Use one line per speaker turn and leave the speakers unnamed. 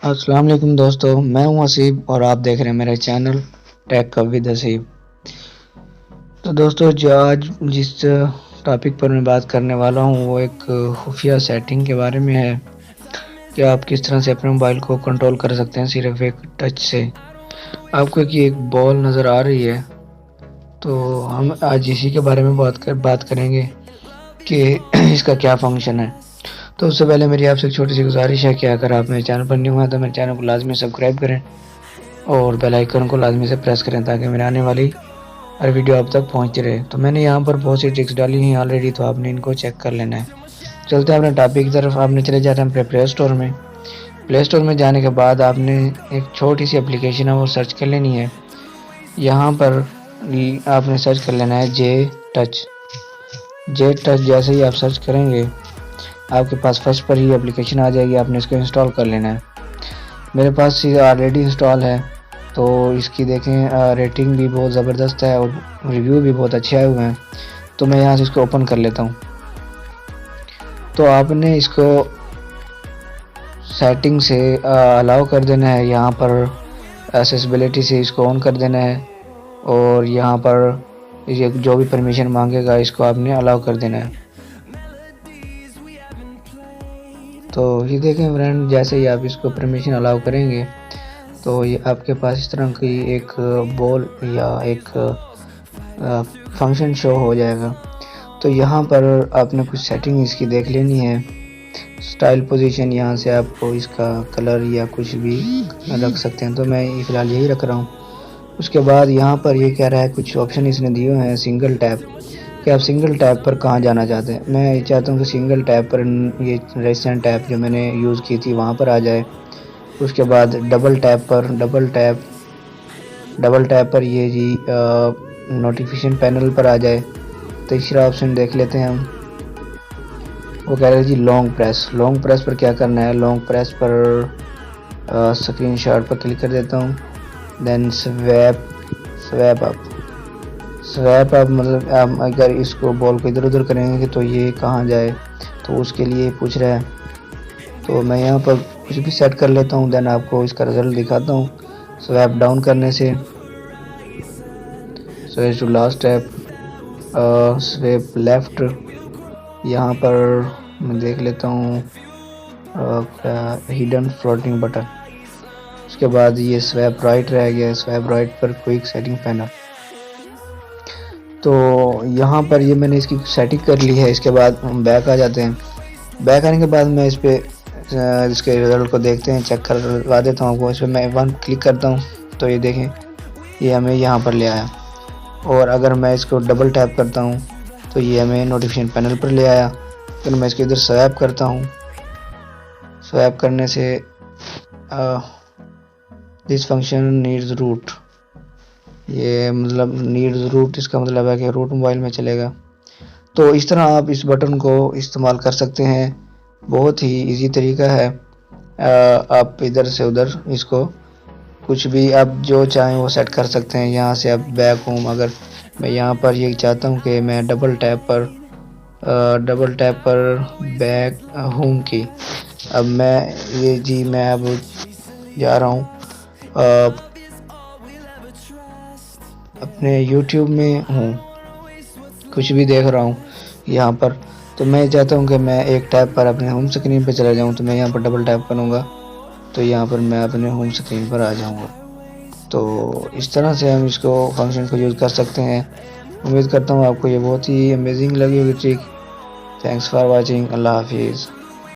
السلام علیکم دوستو، میں ہوں حسیب اور آپ دیکھ رہے ہیں میرے چینل ٹیک کب ود حسیب۔ تو دوستو آج جس ٹاپک پر میں بات کرنے والا ہوں وہ ایک خفیہ سیٹنگ کے بارے میں ہے کہ آپ کس طرح سے اپنے موبائل کو کنٹرول کر سکتے ہیں صرف ایک ٹچ سے۔ آپ کو ایک بال نظر آ رہی ہے تو ہم آج اسی کے بارے میں بات کریں گے کہ اس کا کیا فنکشن ہے۔ تو اس سے پہلے میری آپ سے ایک چھوٹی سی گزارش ہے کہ اگر آپ میرے چینل پر نیو ہیں تو میرے چینل کو لازمی سبسکرائب کریں اور بیل آئیکن کو لازمی سے پریس کریں تاکہ میرے آنے والی ہر ویڈیو آپ تک پہنچتی رہے۔ تو میں نے یہاں پر بہت سی ٹرکس ڈالی ہیں آلریڈی، تو آپ نے ان کو چیک کر لینا ہے۔ چلتے ہیں اپنے ٹاپک کی طرف۔ آپ نے چلے جاتے ہیں اپنے پلے اسٹور میں۔ پلے اسٹور میں جانے کے بعد آپ نے ایک چھوٹی سی اپلیکیشن ہے وہ سرچ کر لینی ہے۔ یہاں پر آپ نے سرچ کر لینا ہے جے ٹچ۔ جیسے ہی آپ سرچ کریں گے آپ کے پاس فرسٹ پر ہی اپلیکیشن آ جائے گی، آپ نے اس کو انسٹال کر لینا ہے۔ میرے پاس آلریڈی انسٹال ہے تو اس کی دیکھیں ریٹنگ بھی بہت زبردست ہے اور ریویو بھی بہت اچھے آئے ہوئے ہیں، تو میں یہاں سے اس کو اوپن کر لیتا ہوں۔ تو آپ نے اس کو سیٹنگ سے الاؤ کر دینا ہے، یہاں پر ایکسیسیبلٹی سے اس کو آن کر دینا ہے اور یہاں پر جو بھی پرمیشن مانگے گا اس کو آپ نے الاؤ کر دینا ہے۔ تو یہ دیکھیں فرینڈ، جیسے ہی آپ اس کو پرمیشن الاؤ کریں گے تو یہ آپ کے پاس اس طرح کی ایک بال یا ایک فنکشن شو ہو جائے گا۔ تو یہاں پر آپ نے کچھ سیٹنگ اس کی دیکھ لینی ہے۔ سٹائل پوزیشن، یہاں سے آپ کو اس کا کلر یا کچھ بھی رکھ سکتے ہیں، تو میں فی الحال یہی رکھ رہا ہوں۔ اس کے بعد یہاں پر یہ کہہ رہا ہے کچھ آپشن اس نے دیے ہیں سنگل ٹیپ، کہ آپ سنگل ٹیپ پر کہاں جانا چاہتے ہیں۔ میں یہ چاہتا ہوں کہ سنگل ٹیپ پر یہ ریسنٹ ایپ جو میں نے یوز کی تھی وہاں پر آ جائے۔ اس کے بعد ڈبل ٹیپ پر یہ جی نوٹیفیکیشن پینل پر آ جائے۔ تیسرا آپشن دیکھ لیتے ہیں ہم، وہ کہہ رہے جی لانگ پریس پر کیا کرنا ہے۔ لانگ پریس پر اسکرین شاٹ پر کلک کر دیتا ہوں، دین سویپ اپ مطلب آپ اگر اس کو بال کو ادھر ادھر کریں گے تو یہ کہاں جائے، تو اس کے لیے پوچھ رہا ہے۔ تو میں یہاں پر کچھ بھی سیٹ کر لیتا ہوں، دین آپ کو اس کا رزلٹ دکھاتا ہوں۔ سویپ ڈاؤن کرنے سے switch to last app, swipe left, یہاں پر میں دیکھ لیتا ہوں ہیڈن فلوٹنگ بٹن۔ اس کے بعد یہ سویپ رائٹ رہ گیا، سویپ رائٹ پر کوئک سیٹنگ پینل۔ تو یہاں پر یہ میں نے اس کی سیٹنگ کر لی ہے۔ اس کے بعد ہم بیک آ جاتے ہیں۔ بیک آنے کے بعد میں اس پہ اس کے رزلٹ کو دیکھتے ہیں، چیک کروا دیتا ہوں آپ کو۔ اس پہ میں ون کلک کرتا ہوں تو یہ دیکھیں یہ ہمیں یہاں پر لے آیا، اور اگر میں اس کو ڈبل ٹیپ کرتا ہوں تو یہ ہمیں نوٹیفیکیشن پینل پر لے آیا۔ پھر میں اس کے ادھر سویپ کرتا ہوں۔ سویپ کرنے سے دس فنکشن نیڈز روٹ، یہ مطلب نیڈز روٹ اس کا مطلب ہے کہ روٹ موبائل میں چلے گا۔ تو اس طرح آپ اس بٹن کو استعمال کر سکتے ہیں، بہت ہی ایزی طریقہ ہے۔ آپ ادھر سے ادھر اس کو کچھ بھی آپ جو چاہیں وہ سیٹ کر سکتے ہیں۔ یہاں سے آپ بیک ہوم، اگر میں یہاں پر یہ چاہتا ہوں کہ میں ڈبل ٹیپ پر بیک ہوم کی، اب میں اب جا رہا ہوں اپنے یوٹیوب میں ہوں، کچھ بھی دیکھ رہا ہوں یہاں پر، تو میں چاہتا ہوں کہ میں ایک ٹیپ پر اپنے ہوم سکرین پہ چلا جاؤں، تو میں یہاں پر ڈبل ٹیپ کروں گا تو یہاں پر میں اپنے ہوم سکرین پر آ جاؤں گا۔ تو اس طرح سے ہم اس کو فنکشن کو یوز کر سکتے ہیں۔ امید کرتا ہوں آپ کو یہ بہت ہی امیزنگ لگی ہوگی ٹرک۔ تھینکس فار واچنگ، اللہ حافظ۔